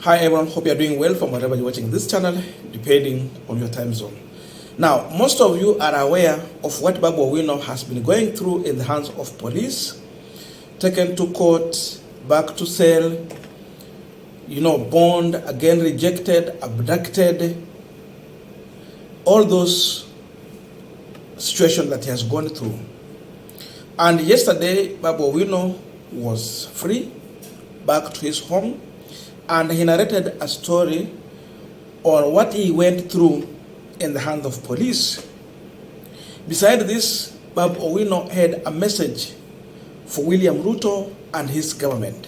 Hi everyone, hope you're doing well from wherever you're watching this channel, depending on your time zone. Now, most of you are aware of what Babu Owino has been going through in the hands of police, taken to court, back to cell, bond, again rejected, abducted, all those situations that he has gone through. And yesterday, Babu Owino was free, back to his home, and he narrated a story on what he went through in the hands of police. Beside this, Babu Owino had a message for William Ruto and his government.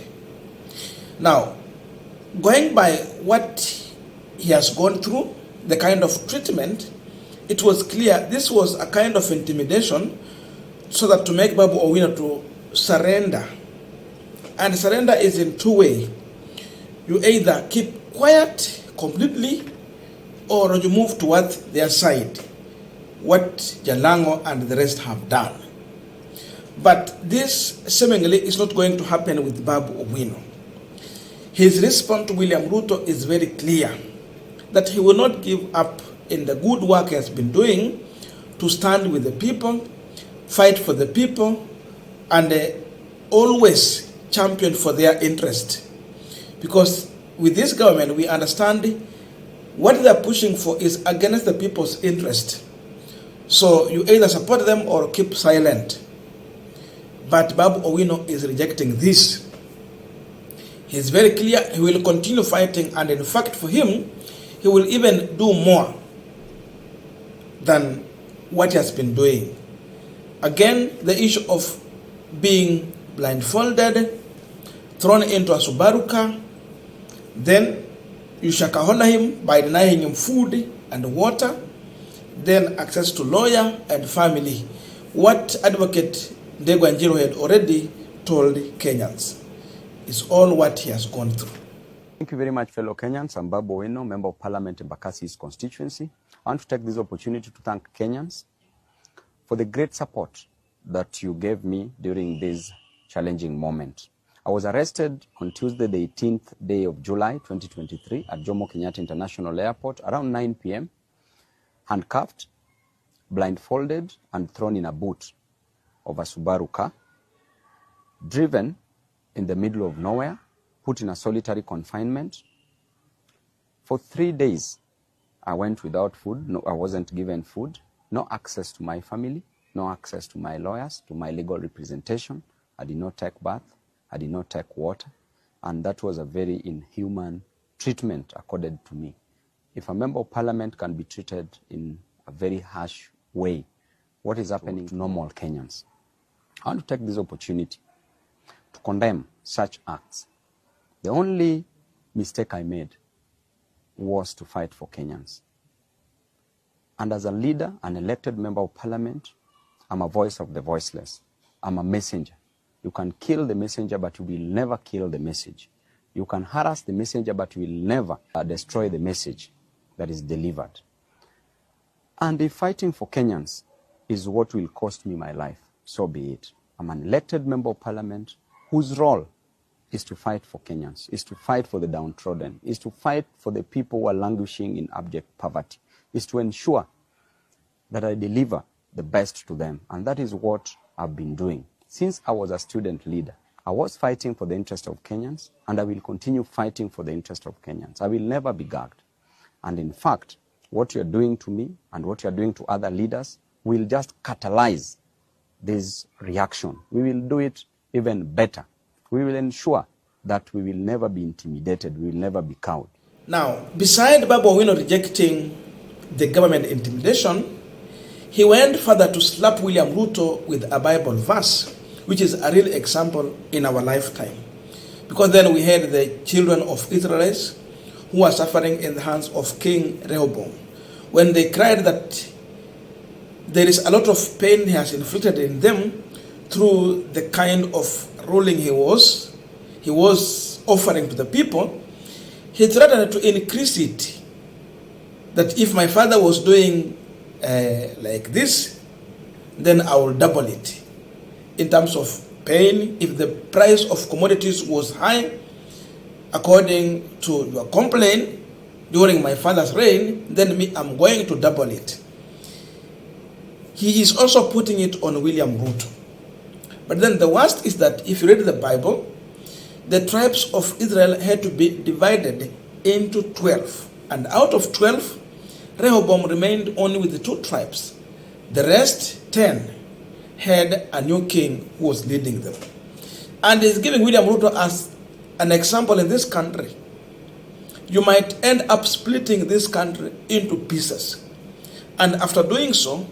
Now, going by what he has gone through, the kind of treatment, it was clear this was a kind of intimidation so that to make Babu Owino to surrender. And surrender is in two ways. You either keep quiet completely or you move towards their side, what Jalango and the rest have done. But this seemingly is not going to happen with Babu Owino. His response to William Ruto is very clear, that he will not give up in the good work he has been doing to stand with the people, fight for the people, and always champion for their interest. Because with this government, we understand what they are pushing for is against the people's interest. So you either support them or keep silent. But Babu Owino is rejecting this. He's very clear he will continue fighting, and in fact for him, he will even do more than what he has been doing. Again, the issue of being blindfolded, thrown into a Subaru car, then you Shakahola him by denying him food and water, then access to lawyer and family. What Advocate Ndegwa had already told Kenyans is all what he has gone through. Thank you very much, fellow Kenyans. I'm Babu Owino, Member of Parliament in Bakasi's constituency. I want to take this opportunity to thank Kenyans for the great support that you gave me during this challenging moment. I was arrested on Tuesday, the 18th day of July, 2023 at Jomo Kenyatta International Airport around 9 p.m., handcuffed, blindfolded, and thrown in a boot of a Subaru car, driven in the middle of nowhere, put in a solitary confinement. For 3 days, I went without food. No, I wasn't given food, no access to my family, no access to my lawyers, to my legal representation. I did not take bath. I did not take water, and that was a very inhuman treatment accorded to me. If a member of parliament can be treated in a very harsh way, what is happening to normal Kenyans? I want to take this opportunity to condemn such acts. The only mistake I made was to fight for Kenyans. And as a leader, an elected member of parliament, I'm a voice of the voiceless. I'm a messenger. You can kill the messenger, but you will never kill the message. You can harass the messenger, but you will never destroy the message that is delivered. And if fighting for Kenyans is what will cost me my life, so be it. I'm an elected member of parliament whose role is to fight for Kenyans, is to fight for the downtrodden, is to fight for the people who are languishing in abject poverty, is to ensure that I deliver the best to them. And that is what I've been doing. Since I was a student leader, I was fighting for the interest of Kenyans, and I will continue fighting for the interest of Kenyans. I will never be gagged. And in fact, what you're doing to me and what you're doing to other leaders will just catalyze this reaction. We will do it even better. We will ensure that we will never be intimidated, we will never be cowed. Now, beside Babu Owino rejecting the government intimidation, he went further to slap William Ruto with a Bible verse, which is a real example in our lifetime. Because then we had the children of Israel who are suffering in the hands of King Rehoboam, when they cried that there is a lot of pain he has inflicted in them through the kind of ruling he was offering to the people. He threatened to increase it, that if my father was doing like this, then I will double it. In terms of pain, if the price of commodities was high, according to your complaint during my father's reign, then me, I'm going to double it. He is also putting it on William Ruto. But then the worst is that if you read the Bible, the tribes of Israel had to be divided into 12. And out of 12, Rehoboam remained only with the 2 tribes. The rest, 10, had a new king who was leading them. And he's giving William Ruto as an example in this country. You might end up splitting this country into pieces. And after doing so,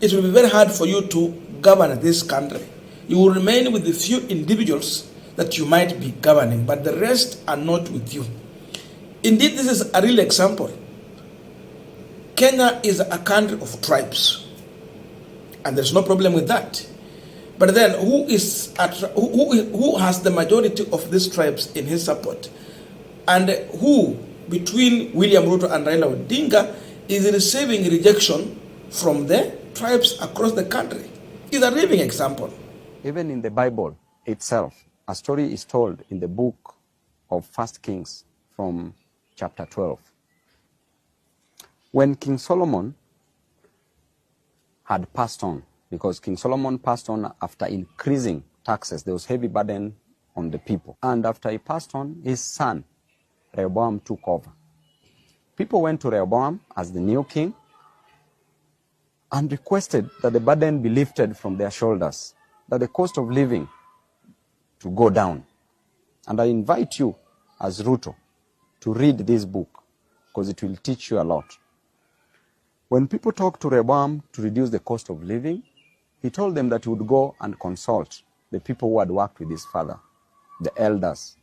it will be very hard for you to govern this country. You will remain with the few individuals that you might be governing, but the rest are not with you. Indeed, this is a real example. Kenya is a country of tribes, and there's no problem with that. But then, who has the majority of these tribes in his support? And who, between William Ruto and Raila Odinga, is receiving rejection from the tribes across the country? Is a living example. Even in the Bible itself, a story is told in the book of 1 Kings from chapter 12. When King Solomon had passed on, because King Solomon passed on after increasing taxes, there was heavy burden on the people. And after he passed on, his son, Rehoboam, took over. People went to Rehoboam as the new king and requested that the burden be lifted from their shoulders, that the cost of living to go down. And I invite you as Ruto to read this book, because it will teach you a lot. When people talked to Rehoboam to reduce the cost of living, he told them that he would go and consult the people who had worked with his father, the elders.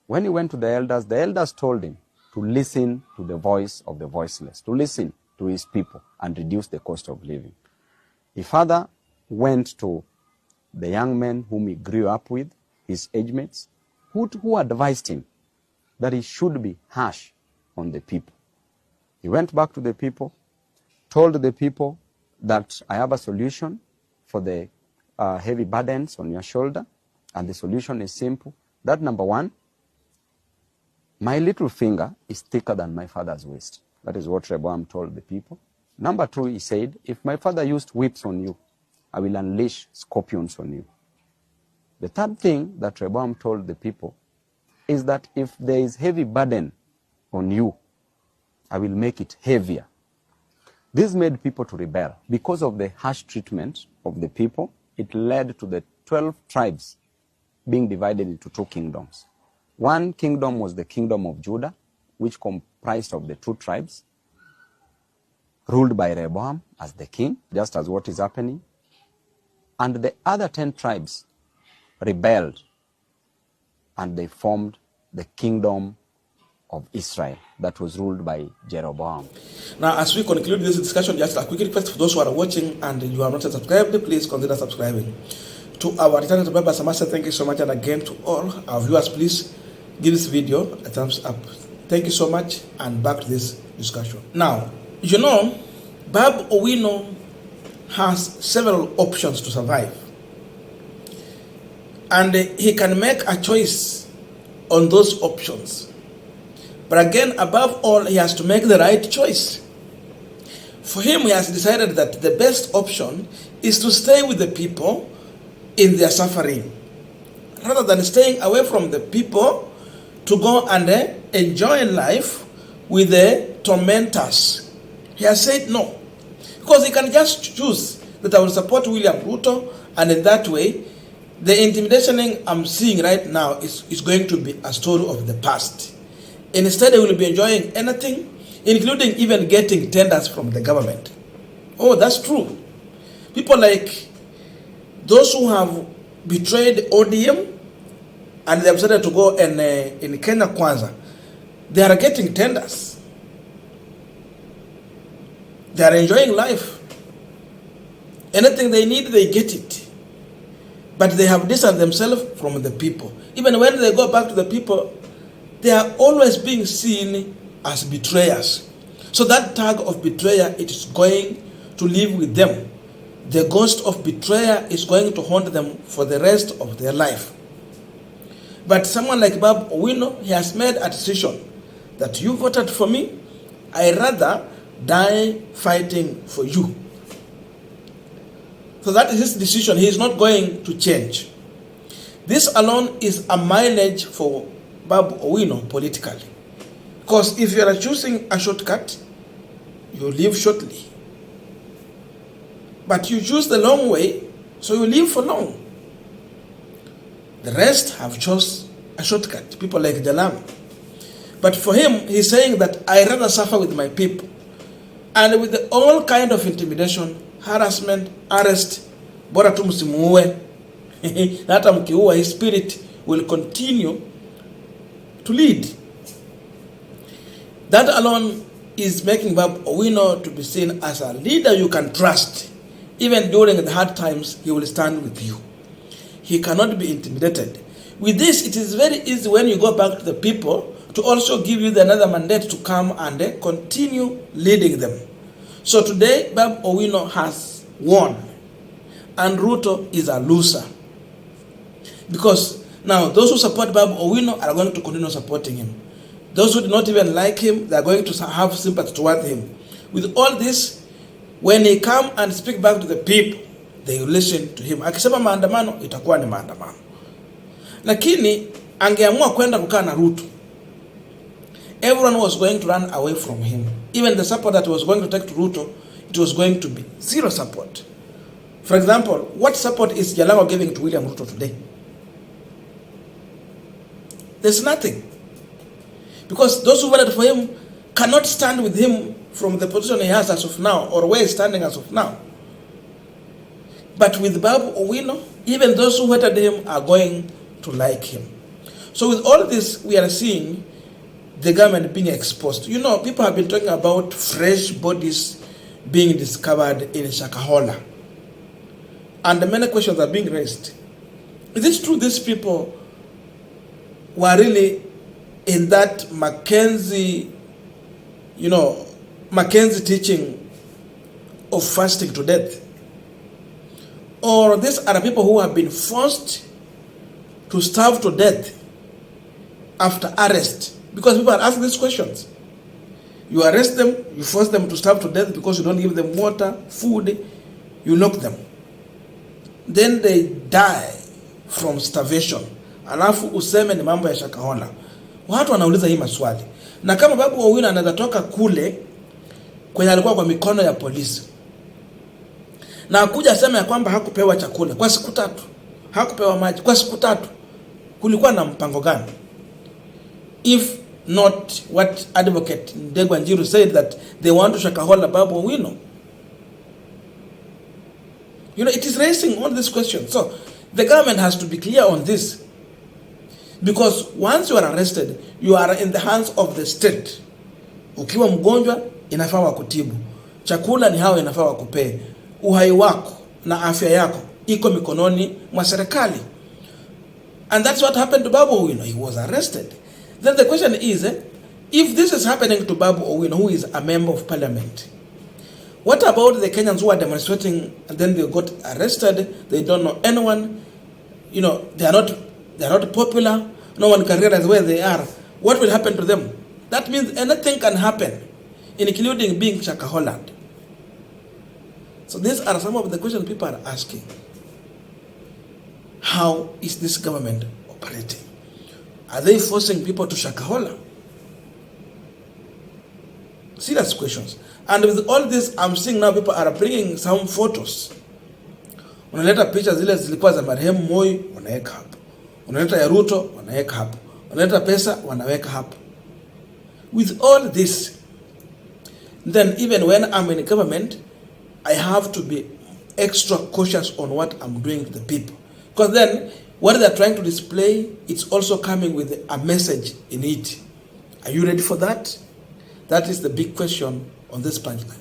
When he went to the elders told him to listen to the voice of the voiceless, to listen to his people and reduce the cost of living. His father went to the young men whom he grew up with, his age mates, who advised him that he should be harsh on the people. He went back to the people, told the people that I have a solution for the heavy burdens on your shoulder, and the solution is simple. That number 1, my little finger is thicker than my father's waist. That is what Rehoboam told the people. Number 2, he said, if my father used whips on you, I will unleash scorpions on you. The third thing that Rehoboam told the people is that if there is heavy burden on you, I will make it heavier. This made people to rebel. Because of the harsh treatment of the people, it led to the 12 tribes being divided into 2 kingdoms. One kingdom was the kingdom of Judah, which comprised of the 2 tribes, ruled by Rehoboam as the king, just as what is happening. And the other 10 tribes rebelled, and they formed the kingdom of Israel that was ruled by Jeroboam. Now, as we conclude this discussion, just a quick request for those who are watching and you are not subscribed, please consider subscribing. To our returning members, I must say thank you so much, and again to all our viewers, please give this video a thumbs up. Thank you so much, and back to this discussion. Now, you know, Babu Owino has several options to survive, and he can make a choice on those options. But again, above all, he has to make the right choice. For him, he has decided that the best option is to stay with the people in their suffering, rather than staying away from the people to go and enjoy life with the tormentors. He has said no, because he can just choose that I will support William Ruto, and in that way, the intimidation I'm seeing right now is going to be a story of the past. Instead, he will be enjoying anything, including even getting tenders from the government. Oh, that's true. People like those who have betrayed ODM and they have decided to go in Kenya Kwanza, they are getting tenders. They are enjoying life. Anything they need, they get it. But they have distanced themselves from the people. Even when they go back to the people, they are always being seen as betrayers. So that tag of betrayer, it is going to live with them. The ghost of betrayer is going to haunt them for the rest of their life. But someone like Babu Owino, he has made a decision that you voted for me, I rather die fighting for you. So that is his decision. He is not going to change. This alone is a mileage for Babu Owino politically. Because if you are choosing a shortcut, you live shortly. But you choose the long way, so you live for long. The rest have chose a shortcut, people like Jalam. But for him, he's saying that I rather suffer with my people. And with all kind of intimidation, harassment, arrest, bora tu msimuue, na hata mkiua, his spirit will continue to lead. That alone is making Babu Owino to be seen as a leader you can trust. Even during the hard times, he will stand with you. He cannot be intimidated. With this, it is very easy when you go back to the people to also give you another mandate to come and continue leading them. So today, Babu Owino has won, and Ruto is a loser. Because now those who support Babu Owino are going to continue supporting him. Those who do not even like him, they are going to have sympathy toward him. With all this, when he come and speak back to the people, they will listen to him. Akisema maandamano, itakuwa ni maandamano. Lakini angeamua kwenda kukaa na Ruto, everyone was going to run away from him. Even the support that was going to take to Ruto, it was going to be zero support. For example, what support is Jalango giving to William Ruto today? There's nothing. Because those who voted for him cannot stand with him from the position he has as of now, or where he's standing as of now. But with Babu Owino, even those who voted him are going to like him. So with all this, we are seeing the government being exposed. You know, people have been talking about fresh bodies being discovered in Shakahola. And many questions are being raised. Is it true these people were really in that Mackenzie teaching of fasting to death? Or these are people who have been forced to starve to death after arrest? Because people are asking these questions. You arrest them, you force them to starve to death because you don't give them water, food, you lock them. Then they die from starvation. Alafu useme ni mambo ya Shakahola. Watu wanauliza hii maswali. Na kama Babu Owino anaweza toka kule kwenye alikuwa kwa mikono ya polisi, na akuja asema ya kwamba hakupewa chakula kwa siku 3, hakupewa maji kwa siku 3, kulikuwa na mpango gani? If not what advocate Ndegwa Njiru said, that they want to Shakahola Babu Owino. You know, it is raising all these questions. So the government has to be clear on this. Because once you are arrested, you are in the hands of the state. Ukiwa mgonjwa, inafaa wakutibu. Chakula ni hao inafaa wakupee. Uhai wako na afya yako iko mikononi mwa serikali. And that's what happened to Babu Owino. He was arrested. Then the question is, if this is happening to Babu Owino, who is a member of parliament, what about the Kenyans who are demonstrating and then they got arrested? They don't know anyone. You know, they are not popular. No one can realize where they are. What will happen to them? That means anything can happen, including being Shakahola. So these are some of the questions people are asking. How is this government operating? Are they forcing people to Shakahola? Serious questions. And with all this, I'm seeing now people are bringing some photos. Unaleta picha zile zilikuwa za marehemu Moi, wanaweka hapo. Unaleta ya Ruto, wanaweka hapo. Unaleta pesa, wanaweka hapo. With all this, then even when I'm in government, I have to be extra cautious on what I'm doing to the people. Because then, what they're trying to display, it's also coming with a message in it. Are you ready for that? That is the big question on this punchline.